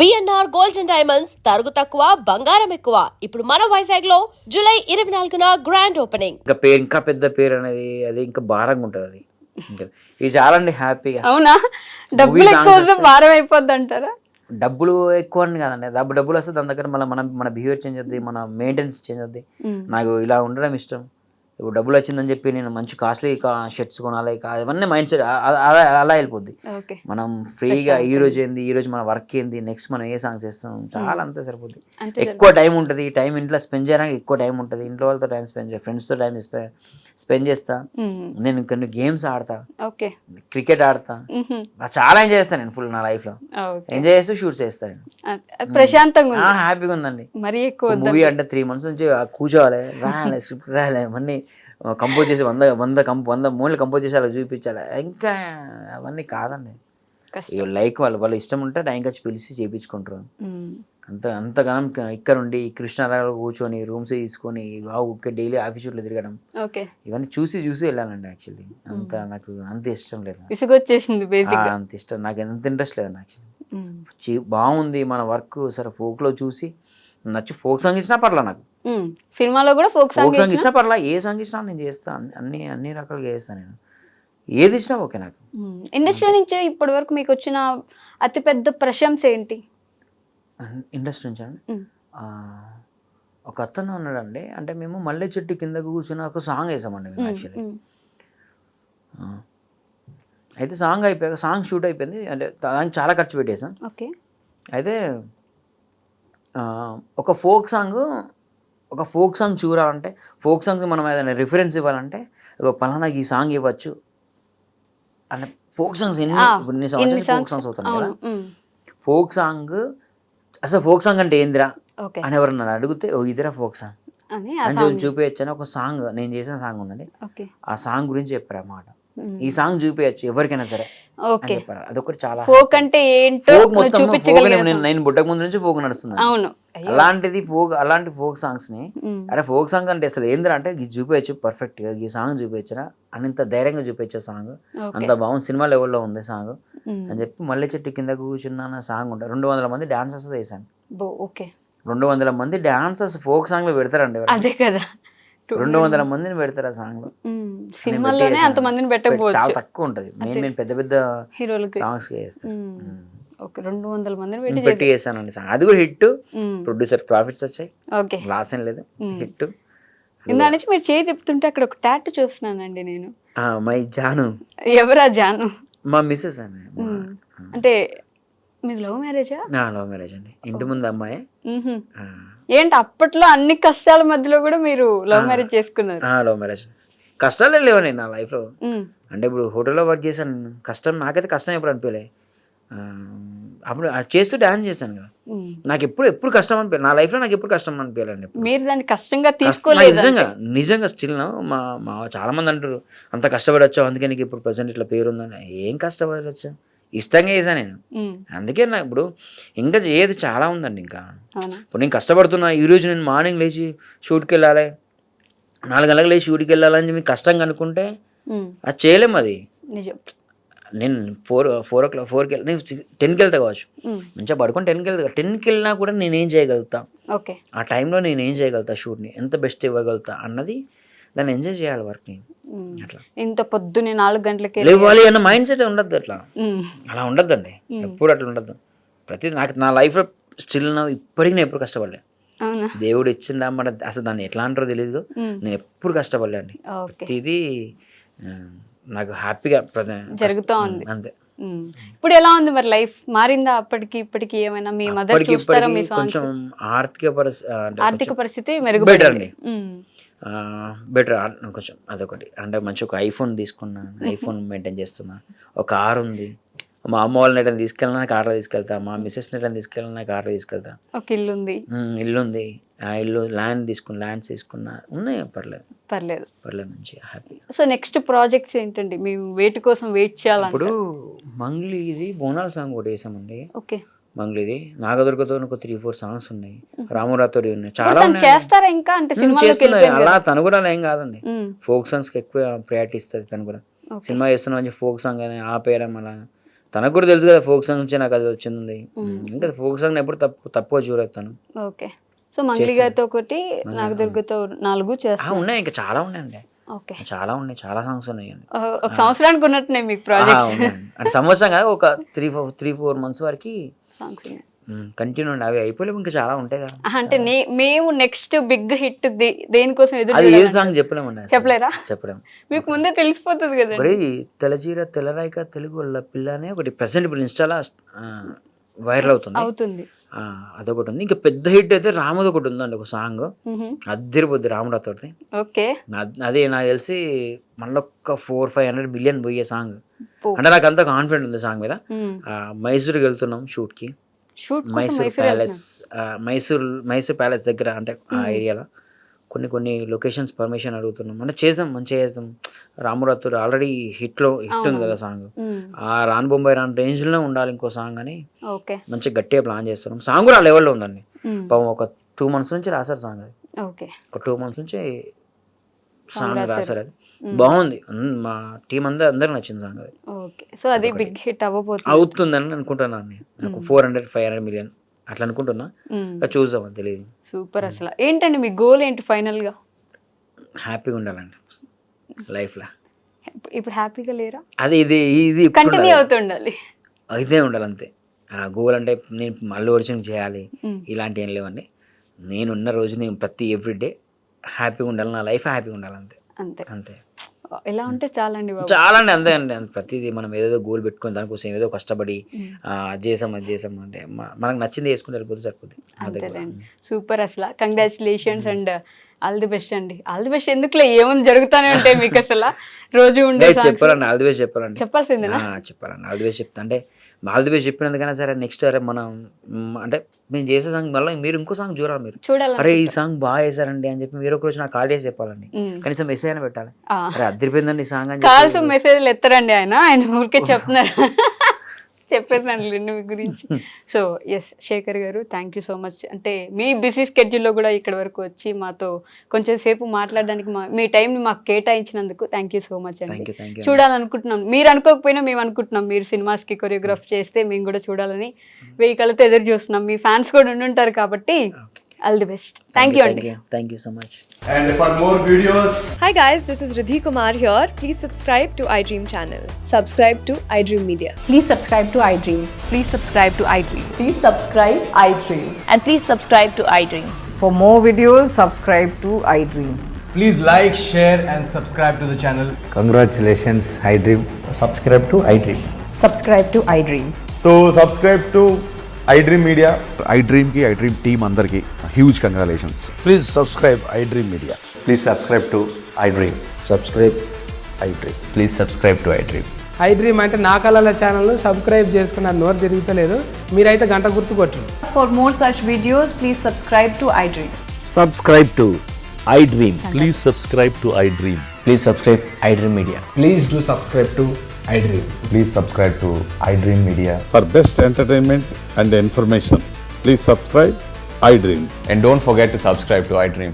BNR gold and diamonds తరుగు తక్కువ బంగారం ఎక్కువ. ఇప్పుడు మన వైజాగ్ లో జూలై 24న గ్రాండ్ ఓపెనింగ్. ఇంకా పెద్ద పేరు అనేది అది ఇంకా భారంగా ఉంటుంది. అది ఇంకా ఇది చాలా అండి హ్యాపీగా. అవునా, డబ్బులు ఎక్కువ భారం అయిపోద్ది అంటారా? డబ్బులు ఎక్కువ అని కాదండి, డబ్బులు వస్తే దాని దగ్గర మళ్ళీ మన బిహేవియర్ చేంజ్ అవుద్ది, మన మెయింటెనెన్స్ చేంజ్ అవుద్ది. నాకు ఇలా ఉండడం ఇష్టం. ఇప్పుడు డబ్బులు వచ్చిందని చెప్పి నేను మంచి కాస్ట్లీ షర్ట్స్ కొనాలి, అవన్నీ మైండ్ సెట్ అలా వెళ్ళిపోద్ది. మనం ఫ్రీగా ఈ రోజు ఏంది, ఈ రోజు మన వర్క్ ఏంది, నెక్స్ట్ మనం ఏ సాంగ్స్ చేస్తాం, చాలా అంతే సరిపోద్ది. ఎక్కువ టైం ఉంటుంది, టైం ఇంట్లో స్పెండ్ చేయడానికి ఎక్కువ టైం ఉంటుంది. ఇంట్లో వాళ్ళతో టైం స్పెండ్ చేస్తా, ఫ్రెండ్స్తో టైం స్పెండ్ చేస్తా. నేను కొన్ని గేమ్స్ ఆడతా, క్రికెట్ ఆడతా, చాలా ఎంజాయ్ చేస్తాను నేను. ఫుల్ నా లైఫ్ లో ఎంజాయ్ చేస్తూ షూట్స్ చేస్తాను. ప్రశాంతంగా హ్యాపీగా ఉందండి. మరి ఎక్కువ మూవీ అంటే 3 months నుంచి కూర్చోవాలి, రాయాలి, స్క్రిప్ట్ రాయాలి, అవన్నీ కంపోజ్ చేసి 100 మూలలు కంపోజ్ చేసి అలా చూపించాలి. ఇంకా అవన్నీ కాదండి. లైక్ వాళ్ళు ఇష్టం ఉంటే టైంకి వచ్చి పిలిచి చేయించుకుంటారు. అంతగానం ఇక్కడ ఉండి కృష్ణారావు కూర్చొని రూమ్స్ తీసుకొని డైలీ ఆఫీస్ షూట్లో తిరగడం, ఇవన్నీ చూసి వెళ్ళానండి. యాక్చువల్లీ నాకు అంత ఇష్టం లేదు, అంత ఇష్టం నాకు, ఎంత ఇంట్రెస్ట్ లేదు యాక్చువల్లీ. బాగుంది మన వర్క్ సరే, ఫోక్లో చూసి నచ్చి ఫోక్ సాంగ్ ఇచ్చినా పర్లా, నాకు సినిమాలో కూడా ఫోక్ సాంగ్ ఇచ్చినా పర్లా, ఏ సాంగ్ ఇచ్చినా నేను చేస్తాను. అన్ని రకాలుగా చేస్తాను నేను, ఏది ఇచ్చినా ఓకే నాకు. ఇండస్ట్రీ నుంచి ఇప్పటి వరకు మీకు వచ్చిన అతిపెద్ద ప్రశంస ఏంటి? ఇండస్ట్రీ నుంచి అండి, ఒక అతను ఉన్నాడండి. అంటే మేము మల్లె చెట్టు కింద కూర్చొని ఒక సాంగ్ వేసామండి మేము యాక్చువల్లీ. అయితే సాంగ్ అయిపోయాక సాంగ్ షూట్ అయిపోయింది, అంటే దానికి చాలా ఖర్చు పెట్టేసాం. అయితే ఒక ఫోక్ సాంగ్ చూడాలంటే, ఫోక్ సాంగ్ మనం ఏదైనా రిఫరెన్స్ ఇవ్వాలంటే పలానాకి ఈ సాంగ్ ఇవ్వచ్చు అంటే, ఫోక్ సాంగ్స్ ఎన్ని సంవత్సరాలు ఫోక్ సాంగ్స్ అవుతాయి కదా. ఫోక్ సాంగ్ అసలు ఫోక్ సాంగ్ అంటే ఏందిరా అని ఎవరన్నా అడిగితే, ఓ ఇదిరా ఫోక్ సాంగ్ అని చూపించని ఒక సాంగ్ నేను చేసిన సాంగ్ ఉందండి. ఆ సాంగ్ గురించి చెప్పారు అన్నమాట. ఈ సాంగ్ చూపించచ్చు ఎవరికైనా సరే అని చెప్పారు. అదొకటి చాలా ఫోక్ అంటే ఏంటో మొత్తం నేను పుట్టక ముందు నుంచి ఫోక్ నడుస్తుంది. అలాంటి ఫోక్ సాంగ్స్ ని, అరే ఫోక్ సాంగ్ అంటే అసలు ఏంద్రా అంటే ఇది చూపించచ్చు పర్ఫెక్ట్ గా, ఈ సాంగ్ చూపించరా అని ఇంత ధైర్యంగా చూపించే సాంగ్, అంత బాగుంది, సినిమా లెవెల్లో ఉంది సాంగ్ అని చెప్పి మల్లె చెట్టు కింద కూర్చున్న సాంగ్ ఉంటుంది. 200 మంది డాన్సర్స్ వేసాను. 200 మంది డాన్సర్స్ ఫోక్ సాంగ్ లో పెడతారండి, అదే కదా, 200 మందిని పెడతారు ఆ సాంగ్ లో. సినిమాలోనే అంత మందిని పెట్టకపోవచ్చు, చాలా తక్కువ ఉంటది. నేను పెద్ద హీరోలకి సాంగ్స్ చేస్తాను. 200 మందిని పెట్టి చేస్తానండి సాంగ్. అది కూడా హిట్, ప్రొడ్యూసర్ ప్రాఫిట్స్ వచ్చాయి, లాస్ ఏం లేదు, హిట్. ఇందా నుంచి మీరు చేయి చెప్తుంటే అక్కడ ఒక టాటూ చూస్తున్నానండి నేను. మై జాను. ఎవరా జాను? మా మిస్సెస్ అండి. అంటే మీది లవ్ మ్యారేజా? లవ్ మ్యారేజ్ అండి, ఇంటి ముందు అమ్మాయి. ఏంటి అప్పట్లో అన్ని కష్టాల మధ్యలో కూడా మీరు లవ్ మ్యారేజ్ చేసుకున్నారు? Love marriage. కష్టాలే లేవండి నా లైఫ్ లో. అంటే ఇప్పుడు హోటల్లో వర్క్ చేశాను, కష్టం నాకైతే కష్టం ఎప్పుడు అనిపించలే. అప్పుడు చేస్తూ డాన్స్ చేశాను కదా, నాకు ఎప్పుడు కష్టం అనిపించలేదు నా లైఫ్ లో, నాకు ఎప్పుడు కష్టం అనిపించాలండి. మీరు దాన్ని కష్టంగా తీసుకోలేదు? నిజంగా స్టిల్ మా చాలా మంది అంటారు అంత కష్టపడొచ్చావు అందుకే నీకు ఇప్పుడు ప్రజెంట్ ఇట్లా పేరు ఉందని. ఏం కష్టపడొచ్చా, ఇష్టంగా చేశాను నేను. అందుకే నాకు ఇప్పుడు ఇంకా ఏది చాలా ఉందండి. ఇంకా ఇప్పుడు నేను కష్టపడుతున్నా, ఈరోజు నేను మార్నింగ్ లేచి షూట్కి వెళ్ళాలి, 4 గంటలకు లేచి షూట్కి వెళ్ళాలని మీకు కష్టంగా అనుకుంటే అది చేయలేము. అది నేను 4కి నేను 10కి వెళ్తా కావచ్చు, మంచిగా పడుకొని 10కి వెళ్ళినా కూడా నేనేం చేయగలుగుతా, ఆ టైంలో నేను ఏం చేయగలుగుతా, షూట్ని ఎంత బెస్ట్ ఇవ్వగలుగుతా అన్నది, దాన్ని ఎంజాయ్ చేయాలి వర్క్ని. అట్లా ఇంత పొద్దున్నే 4 గంటలకి లేవాలి అన్న మైండ్ సెట్ ఉండద్దు. అలా ఉండద్దండి, ఎప్పుడు అట్లా ఉండద్దు. నాకు నా లైఫ్లో స్టిల్ ఇప్పటికీ నేను ఎప్పుడు కష్టపడలే. దేవుడు ఇచ్చిందా మన అసలు దాన్ని ఎట్లా అంటారో తెలియదు, నేను ఎప్పుడు కష్టపడలే అండి. ప్రతిదీ నాకు హ్యాపీగా జరుగుతూ ఉంది అంతే. ఇప్పుడు ఎలా ఉంది మరి లైఫ్, మారిందా అప్పటికి ఇప్పటికి ఏమైనా? మీ మదర్ చూస్తారా మీ సాంగ్స్? కొంచెం ఆర్థిక పరిస్థితి బెటర్ అండి, బెటర్ కొంచెం. అదొకటి అంటే మంచి ఒక ఐఫోన్ తీసుకున్నాను, ఐఫోన్ మెయింటైన్ చేస్తున్నా. ఒక కార్ ఉంది, మా అమ్మ వాళ్ళని ఎటైనా తీసుకెళ్ళినా కార్లో తీసుకెళ్తా, మా మిస్సెస్ని ఎటైనా తీసుకెళ్ళినా కార్లో తీసుకెళ్తా. ఒక ఇల్లు ఉంది, ఆ ఇల్లు ల్యాండ్స్ తీసుకున్నా, ఉన్నాయి. పర్లేదు మంచిగా హ్యాపీ. సో నెక్స్ట్ ప్రాజెక్ట్స్ ఏంటండి? మేము వేటి కోసం వెయిట్ చేయాలి? ఇప్పుడు మంగ్లీ ఇది బోనాల సాంగ్ ఒకటి వేసామండి. మంగ్లీది నాగదుర్గతో ఒక 3-4 సాంగ్స్ ఉన్నాయి, రామురాతో ఉన్నాయి, చాలా చేస్తారా ఇంకా? అంటే అలా తను కూడా ఏం కాదండి, ఫోక్ సాంగ్స్ కి ఎక్కువ ప్రయారిటీ ఇస్తుంది తను కూడా. సినిమా చేస్తున్నా మంచి ఫోక్ సాంగ్ అని ఆపేయడం అలా తనకు కూడా తెలుసు కదా ఫోక్ సాంగ్ నుంచి నాకు అది వచ్చింది. ఇంకా ఫోక్ సాంగ్ ఎప్పుడు తప్పుగా చూడతాను. ఓకే. సో మంగ్లీ గారితో ఒకటి, నాగదుర్గతో 4 చేస్తా. ఉన్నాయి, ఇంకా చాలా ఉన్నాయండి. ఓకే. చాలా ఉన్నాయి, చాలా సాంగ్స్ ఉన్నాయి. ఒక సంవత్సరానికి ఉన్నట్టున్నాయి మీకు ప్రాజెక్ట్. అంటే సంవత్సరం కాదు, ఒక 3-4 మంత్స్ వరకు సాంగ్స్ కంటిన్యూ ఉండి అవి అయిపోలేవు, ఇంకా చాలా ఉంటాయి కదా. అంటే మేము నెక్స్ట్ బిగ్ హిట్ దేనికోసం అది ఎదురు ఏ సాంగ్ చెప్పలేమండి, చెప్పలేరా? చెప్పలేము. మీకు ముందే తెలిసిపోతుంది కదా. మరి తెల్లజీర తెల్లరాయిక తెలుగు వాళ్ళ పిల్ల అనే ఒకటి ప్రెసెంట్ ఇప్పుడు ఇన్స్టాలో వైరల్ అవుతుంది. అదొకటి ఉంది. ఇంకా పెద్ద హిట్ అయితే రాముది ఒకటి ఉందండి, ఒక సాంగ్ అద్దరిపోద్ది రాముడితోటి. ఓకే. అదే నాకు తెలిసి మళ్ళీ ఒక 400-500 మిలియన్ పోయే సాంగ్. అంటే నాకు అంత కాన్ఫిడెంట్ ఉంది సాంగ్ మీద. మైసూర్కి వెళ్తున్నాం షూట్ కి. మైసూర్ ప్యాలెస్ దగ్గర, అంటే ఆ ఏరియాలో కొన్ని లొకేషన్స్ పర్మిషన్ అడుగుతున్నాం. అంటే చేద్దాం, మంచిగా చేద్దాం. రామురాతుడు ఆల్రెడీ హిట్ ఉంది కదా సాంగ్. ఆ రాన్ బొంబాయి రాన్ రేంజ్ లో ఉండాలి ఇంకో సాంగ్ అని మంచిగా గట్టిగా ప్లాన్ చేస్తున్నాం. సాంగ్ కూడా ఆ లెవెల్లో ఉందండి. ఒక 2 months నుంచి రాశారు సాంగ్. అది ఒక 2 months నుంచి సాంగ్ రాశారు. అది బాగుంది. మా టీం అందరికి నచ్చింది సాంగ్. అది సో అది బిగ్ హిట్ అవుతుందని అనుకుంటున్నాను నేను. నాకు 400-500 మిలియన్ అట్లా అనుకుంటున్నా. చూద్దాం, అది తెలియదు. సూపర్. అసలు ఏంటండి మీ గోల్ ఏంటి ఫైనల్ గా? హ్యాపీగా ఉండాలండి లైఫ్ లో. ఇప్పుడు హ్యాపీగా లేరా? అది ఇది కంటిన్యూ అవుతుండాలి, అయితే ఉండాలి అంతే. ఆ గోల్ అంటే నేను మళ్ళీ ఒరిజినల్ చేయాలి ఇలాంటి ఏం లేవండి. నేనున్న రోజు నేను ప్రతి ఎవ్రీడే హ్యాపీగా ఉండాలి, నా లైఫ్ హ్యాపీగా ఉండాలి అంతే. అంతే. ఎలా ఉంటే చాలా అండి, చాలా అండి, అంతే అండి. ప్రతిదీ మనం ఏదో గోల్ పెట్టుకుని దానికోసం ఏదో కష్టపడి అది చేసాం అంటే మనకు నచ్చింది వేసుకుని వెళ్ళిపోతే సరిపోతుంది. అంతేలేండి. సూపర్. అసలు congratulations and all the best అండి. ఆల్ ది బెస్ట్ ఎందుకులే, ఏముంది జరుగుతానే ఉంటాయి మీకు అసలు రోజు ఉండే. చెప్పాలండి ఆల్ ది బెస్ట్, చెప్పాల్సిందేనా? చెప్పాలండి ఆల్ ది బెస్ట్ చెప్తా. అంటే ఆల్ ది బెస్ట్ చెప్పినందుకైనా సరే నెక్స్ట్ అరే మనం అంటే మేము చేసే సాంగ్ మళ్ళీ మీరు ఇంకో సాంగ్ చూడాలి. మీరు అరే ఈ సాంగ్ బాగా వేసారండి అని చెప్పి మీరు ఒక రోజు నాకు కాల్ చేసి చెప్పాలండి. కనీసం మెసేజ్ అయినా పెట్టాలి, అరే అదిరిపోయిందండి ఈ సాంగ్ అని. కాల్స్ మెసేజ్లు ఎత్తారండి ఆయన ఊరికే చెప్తున్నారు. చెప్పేదాన్ని మీ గురించి. సో ఎస్ శేఖర్ గారు, థ్యాంక్ యూ సో మచ్. అంటే మీ బిజీ స్కెడ్యూల్లో కూడా ఇక్కడ వరకు వచ్చి మాతో కొంచెం సేపు మాట్లాడడానికి మీ టైంని మాకు కేటాయించినందుకు థ్యాంక్ యూ సో మచ్ అండి. చూడాలనుకుంటున్నాం, మీరు అనుకోకపోయినా మేము అనుకుంటున్నాం. మీరు సినిమాస్కి కొరియోగ్రాఫ్ చేస్తే మేము కూడా చూడాలని 1000 కళ్ళతో ఎదురు చూస్తున్నాం. మీ ఫ్యాన్స్ కూడా ఉండుంటారు కాబట్టి all the best. Thank you Andy. Thank you so much. And for more videos, hi guys, this is Riddhi Kumar here. Please subscribe to iDream channel. Subscribe to iDream Media. Please subscribe to iDream. Please subscribe to iDream. Please subscribe iDream. And please subscribe to iDream. For more videos, subscribe to iDream. please like, share and subscribe to the channel. Congratulations, iDream. Subscribe to iDream. Subscribe to iDream. So subscribe to iDream Media. iDream ki iDream team andarki huge congratulations. Please subscribe iDream Media. Please subscribe to iDream. Subscribe iDream. Please subscribe to iDream. iDream అంటే నా కళల ఛానల్ను subscribe చేసుకున్న నోరు తిరుగుతలేదు, మీరైతే గంట గుర్తు కొట్టండి. For more such videos, please subscribe to iDream. Subscribe to iDream. Please subscribe to iDream. Please subscribe iDream Media. Please do subscribe to iDream. Please subscribe to iDream Media. For best entertainment and information, please subscribe iDream. And don't forget to subscribe to iDream.